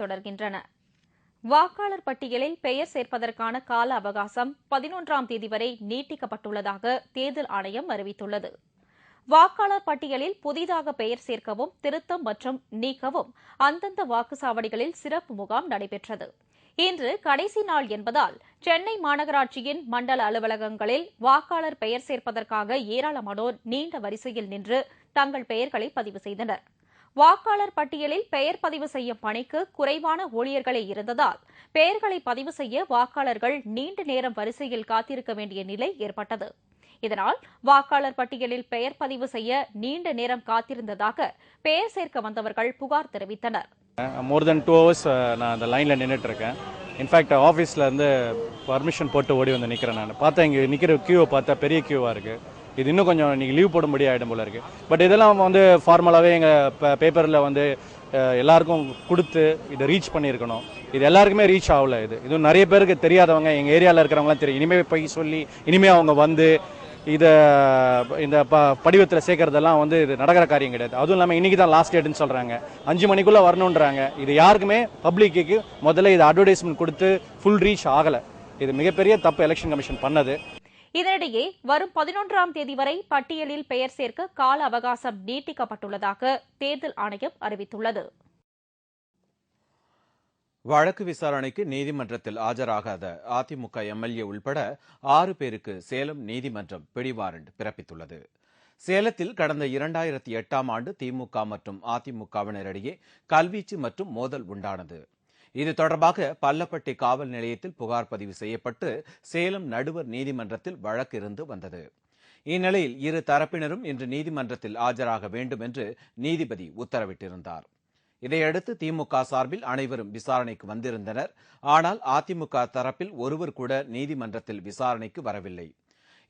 தொடர்கின்றன. வாக்காளர் பட்டியலில் பெயர் சேர்ப்பதற்கான கால அவகாசம் 11ஆம் தேதி வரை நீட்டிக்கப்பட்டுள்ளதாக தேர்தல் ஆணையம் அறிவித்துள்ளது. வாக்காளர் பட்டியலில் புதிதாக பெயர் சேர்க்கவும், திருத்தம் மற்றும் நீக்கவும் அந்தந்த வாக்குச்சாவடிகளில் சிறப்பு முகாம் நடைபெற்றது. இன்று கடைசி நாள் என்பதால் சென்னை மாநகராட்சியின் மண்டல அலுவலகங்களில் வாக்காளர் பெயர் சேர்ப்பதற்காக ஏராளமானோர் நீண்ட வரிசையில் நின்று தங்கள் பெயர்களை பதிவு செய்தனர். வாக்காளர் பட்டியலில் பெயர் பதிவு செய்யும் பணிக்கு குறைவான ஊழியர்களே இருந்ததால் பெயர்களை பதிவு செய்ய வாக்காளர்கள் நீண்ட நேரம் வரிசையில் காத்திருக்க வேண்டிய நிலை ஏற்பட்டது. இதனால் வாக்காளர் பட்டியலில் பெயர் பதிவு செய்ய நீண்ட நேரம் காத்திருந்ததாக பெயர் சேர்க்க வந்தவர்கள் புகார் தெரிவித்தனர். மோர் தென் 2 hours நான் அந்த லைனில் நின்றுட்டு இருக்கேன். இன்ஃபேக்ட் ஆஃபீஸில் இருந்து பர்மிஷன் போட்டு ஓடி வந்து நிற்கிறேன். நான் பார்த்தேன், இங்கே நிற்கிற கியூவை பார்த்தா பெரிய கியூவாக இருக்குது. இது இன்னும் கொஞ்சம் நீங்கள் லீவ் போடும்படி ஆகிடும் போல இருக்குது. பட் இதெல்லாம் வந்து ஃபார்மலாகவே எங்கள் பேப்பரில் வந்து எல்லாருக்கும் கொடுத்து இதை ரீச் பண்ணியிருக்கணும். இது எல்லாருக்குமே ரீச் ஆகலை. இது நிறைய பேருக்கு தெரியாதவங்க, எங்கள் ஏரியாவில் இருக்கிறவங்களாம் தெரியும். இனிமேல் போய் சொல்லி இனிமேல் அவங்க வந்து இதை இந்த படிவத்தில் சேர்க்கறதெல்லாம் வந்து இது நடக்கிற காரியம் கிடையாது. அதுவும் இல்லாமல் இன்றைக்கி தான் லாஸ்ட் டேட்டுன்னு சொல்கிறாங்க. 5 மணிக்குள்ளே வரணுன்றாங்க. இது யாருக்குமே பப்ளிக்கு முதல்ல இது அட்வர்டைஸ்மெண்ட் கொடுத்து ஃபுல் ரீச் ஆகலை. இது மிகப்பெரிய தப்பு எலெக்ஷன் கமிஷன் பண்ணது. இதனிடையே வரும் 11ஆம் தேதி வரை பட்டியலில் பெயர் சேர்க்க கால அவகாசம் நீட்டிக்கப்பட்டுள்ளதாக தேர்தல் ஆணையம் அறிவித்துள்ளது. வழக்கு விசாரணைக்கு நீதிமன்றத்தில் ஆஜராகாத அதிமுக எம்எல்ஏ உள்பட 6 பேருக்கு சேலம் நீதிமன்றம் பிடிவாரண்ட் பிறப்பித்துள்ளது. சேலத்தில் கடந்த 2008ஆம் ஆண்டு திமுக மற்றும் அதிமுகவினரிடையே கல்வீச்சு மற்றும் மோதல் உண்டானது. இது தொடர்பாக பல்லப்பட்டி காவல் நிலையத்தில் புகார் பதிவு செய்யப்பட்டு சேலம் நடுவர் நீதிமன்றத்தில் வழக்கு இருந்து வந்தது. இந்நிலையில் இரு தரப்பினரும் இன்று நீதிமன்றத்தில் ஆஜராக வேண்டும் என்று நீதிபதி உத்தரவிட்டிருந்தார். இதையடுத்து திமுக சார்பில் அனைவரும் விசாரணைக்கு வந்திருந்தனர். ஆனால் அதிமுக தரப்பில் ஒருவர் கூட நீதிமன்றத்தில் விசாரணைக்கு வரவில்லை.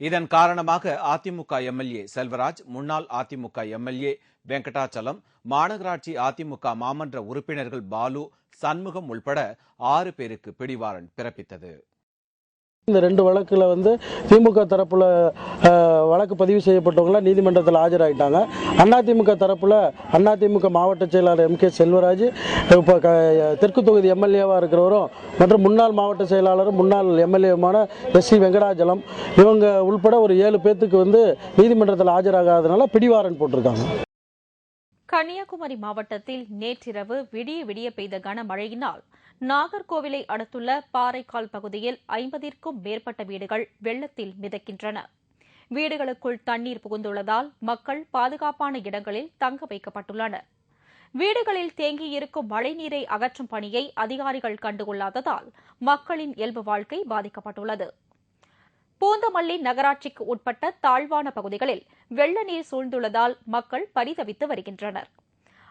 இதன் காரணமாக அதிமுக எம்எல்ஏ செல்வராஜ், முன்னாள் அதிமுக எம்எல்ஏ வெங்கடாச்சலம், மாநகராட்சி அதிமுக மாமன்ற உறுப்பினர்கள் பாலு, சண்முகம் உள்பட 6 பேருக்கு பிடிவாரண்ட் பிறப்பித்தது. இந்த 2 வழக்குல வந்து திமுக தரப்புல வழக்கு பதிவு செய்யப்பட்டவங்க நீதிமன்றத்தில் ஆஜராயிட்டாங்க. அதிமுக தரப்புல அதிமுக மாவட்ட செயலாளர் MK செல்வராஜ், இப்போ தெற்கு தொகுதி எம்எல்ஏவா இருக்கிறவரும் மற்றும் முன்னாள் மாவட்ட செயலாளரும் முன்னாள் எம்எல்ஏவுமான SC வெங்கடாச்சலம் இவங்க உள்பட ஒரு 7 பேத்துக்கு வந்து நீதிமன்றத்தில் ஆஜராகாதனால பிடிவாரண்ட் போட்டிருக்காங்க. கன்னியாகுமரி மாவட்டத்தில் நேற்றிரவு விடிய விடிய பெய்த கனமழையினால் நாகர்கோவிலை அடுத்துள்ள பாறைக்கால் பகுதியில் 50ற்கும் மேற்பட்ட வீடுகள் வெள்ளத்தில் மிதக்கின்றன. வீடுகளுக்குள் தண்ணீர் புகுந்துள்ளதால் மக்கள் பாதுகாப்பான இடங்களில் தங்க வைக்கப்பட்டுள்ளனர். வீடுகளில் தேங்கியிருக்கும் மழைநீரை அகற்றும் பணியை அதிகாரிகள் கண்டுகொள்ளாததால் மக்களின் இயல்பு வாழ்க்கை பாதிக்கப்பட்டுள்ளது. பூந்தமல்லி நகராட்சிக்கு உட்பட்ட தாழ்வான பகுதிகளில் வெள்ள நீர் சூழ்ந்துள்ளதால் மக்கள் பரிதவித்து வருகின்றனர்.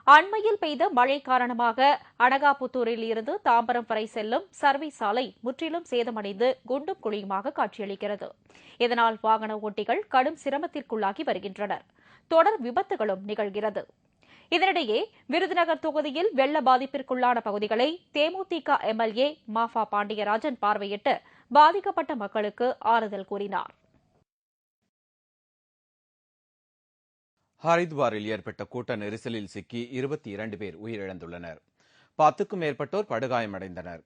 அண்மையில் பெய்த மழை காரணமாக அனகாபுத்தூரில் இருந்து தாம்பரம் வரை செல்லும் சர்வை சாலை முற்றிலும் சேதமடைந்து குண்டும் குழியுமாக காட்சியளிக்கிறது. இதனால் வாகன ஓட்டிகள் கடும் சிரமத்திற்குள்ளாகி வருகின்றனர். தொடர் விபத்துகளும் நிகழ்கிறது. இதனிடையே விருதுநகர் தொகுதியில் வெள்ள பாதிப்பிற்குள்ளான பகுதிகளை தேமுதிக MLA மாஃபா பாண்டியராஜன் பார்வையிட்டு பாதிக்கப்பட்ட மக்களுக்கு ஆறுதல் கூறினார். ஹரித்வாரில் ஏற்பட்ட கூட்ட நெரிசலில் சிக்கி 22 பேர் உயிரிழந்துள்ளனர். 10க்கும் மேற்பட்டோர் படுகாயமடைந்தனர்.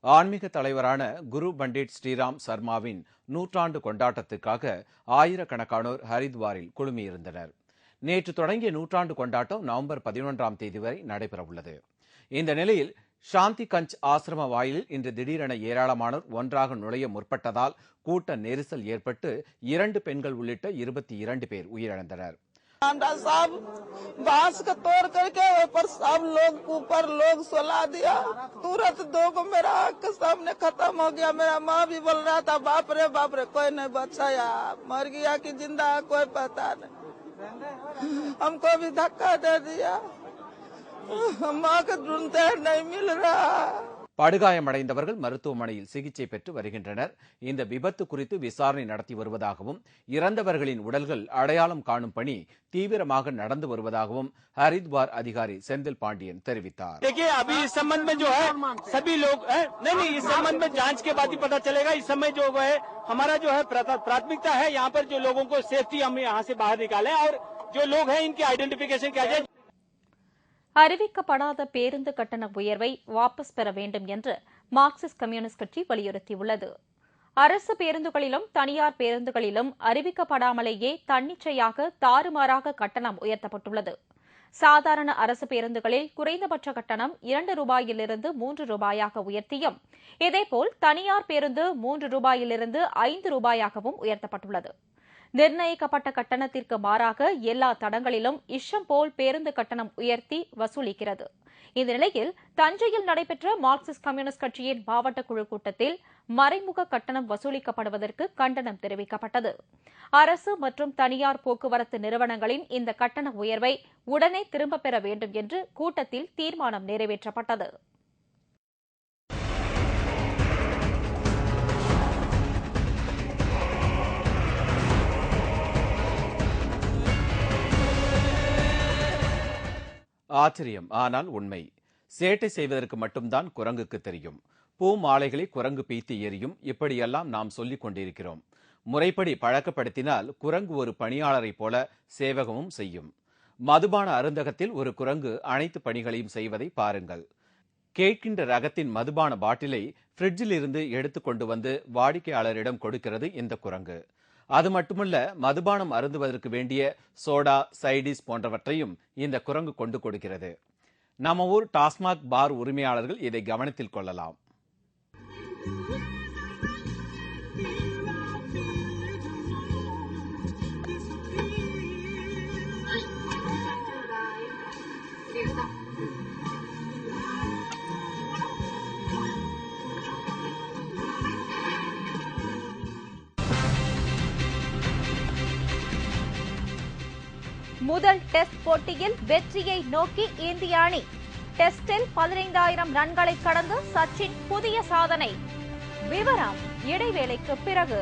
ஆன்மீக தலைவரான குரு பண்டிட் ஸ்ரீராம் சர்மாவின் 100ஆண்டு கொண்டாட்டத்துக்காக ஆயிரக்கணக்கானோர் ஹரித்வாரில் குழுமியிருந்தனர். நேற்று தொடங்கிய 100ஆண்டு கொண்டாட்டம் நவம்பர் 11ஆம் தேதி வரை நடைபெறவுள்ளது. இந்த நிலையில் சாந்தி கஞ்ச் ஆசிரம வாயிலில் இன்று திடீரென ஏராளமானோர் ஒன்றாக நுழைய முற்பட்டதால் கூட்ட நெரிசல் ஏற்பட்டு 2 பெண்கள் உள்ளிட்ட 22 பேர் உயிரிழந்தனர். सब बांस का तोड़ करके ऊपर सब लोग ऊपर लोग सुला दिया। तुरंत 2 को मेरा आँख के सामने खत्म हो गया। मेरा माँ भी बोल रहा था बाप रे कोई नहीं बचा यार, मर गया कि जिंदा कोई पता नहीं। हमको भी धक्का दे दिया, माँ को ढूंढते नहीं मिल रहा। படுகாயமடைந்தவர்கள் மருத்துவமனையில் சிகிச்சை பெற்று வருகின்றனர். இந்த விபத்து குறித்து விசாரணை நடத்தி வருவதாகவும் இறந்தவர்களின் உடல்கள் அடையாளம் காணும் பணி தீவிரமாக நடந்து வருவதாகவும் ஹரித்வார் அதிகாரி செந்தில் பாண்டியன் தெரிவித்தார். देखिए अभी इस संबंध में जो है सभी लोग नहीं इस संबंध में जांच के बाद ही पता चलेगा। इस समय जो है हमारा जो है प्राथमिकता है यहाँ पर जो लोगों को सेफ्टी हम यहाँ से बाहर निकालें और जो लोग हैं इनकी आइडेंटिफिकेशन किया जाए। அறிவிக்கப்படாத பேருந்து கட்டண உயர்வை வாபஸ் பெற வேண்டும் என்று மார்க்சிஸ்ட் கம்யூனிஸ்ட் கட்சி வலியுறுத்தியுள்ளது. அரசு பேருந்துகளிலும் தனியார் பேருந்துகளிலும் அறிவிக்கப்படாமலேயே தன்னிச்சையாக தாறுமாறாக கட்டணம் உயர்த்தப்பட்டுள்ளது. சாதாரண அரசு பேருந்துகளில் குறைந்தபட்ச கட்டணம் 2 ரூபாயிலிருந்து 3 ரூபாயாக உயர்த்தியும், இதேபோல் தனியார் பேருந்து 3 ரூபாயிலிருந்து 5 ரூபாயாகவும் உயர்த்தப்பட்டுள்ளது. நிர்ணயிக்கப்பட்ட கட்டணத்திற்கு மாறாக எல்லா தடங்களிலும் இஷ்டம் போல் பேருந்து கட்டணம் உயர்த்தி வசூலிக்கிறது. இந்த நிலையில் தஞ்சையில் நடைபெற்ற மார்க்சிஸ்ட் கம்யூனிஸ்ட் கட்சியின் மாவட்ட குழு கூட்டத்தில் மறைமுக கட்டணம் வசூலிக்கப்படுவதற்கு கண்டனம் தெரிவிக்கப்பட்டது. அரசு மற்றும் தனியார் போக்குவரத்து நிறுவனங்களின் இந்த கட்டண உயர்வை உடனே திரும்பப் பெற வேண்டும் என்று கூட்டத்தில் தீர்மானம் நிறைவேற்றப்பட்டது. ஆச்சரியம், ஆனால் உண்மை. சேட்டை செய்வதற்கு மட்டும்தான் குரங்குக்கு தெரியும். பூ மாலைகளை குரங்கு பீத்து எறியும். இப்படியெல்லாம் நாம் சொல்லிக் கொண்டிருக்கிறோம். முறைப்படி பழக்கப்படுத்தினால் குரங்கு ஒரு பணியாளரை போல சேவகமும் செய்யும். மதுபான அருந்தகத்தில் ஒரு குரங்கு அனைத்து பணிகளையும் செய்வதை பாருங்கள். கேட்கின்ற ரகத்தின் மதுபான பாட்டிலை ஃப்ரிட்ஜில் இருந்து எடுத்து கொண்டு வந்து வாடிக்கையாளரிடம் கொடுக்கிறது இந்த குரங்கு. அது மட்டுமல்ல, மதுபானம் அருந்துவதற்கு வேண்டிய சோடா, சைடிஸ் போன்றவற்றையும் இந்த குரங்கு கொண்டு கொடுக்கிறது. நம்ம ஊர் டாஸ்மாக் பார் உரிமையாளர்கள் இதை கவனத்தில் கொள்ளலாம். முதல் டெஸ்ட் போட்டியில் வெற்றியை நோக்கி இந்திய அணி. டெஸ்டில் 15,000 ரன்களை கடந்து சச்சின் புதிய சாதனை. விவரம் இடைவேளைக்கு பிறகு.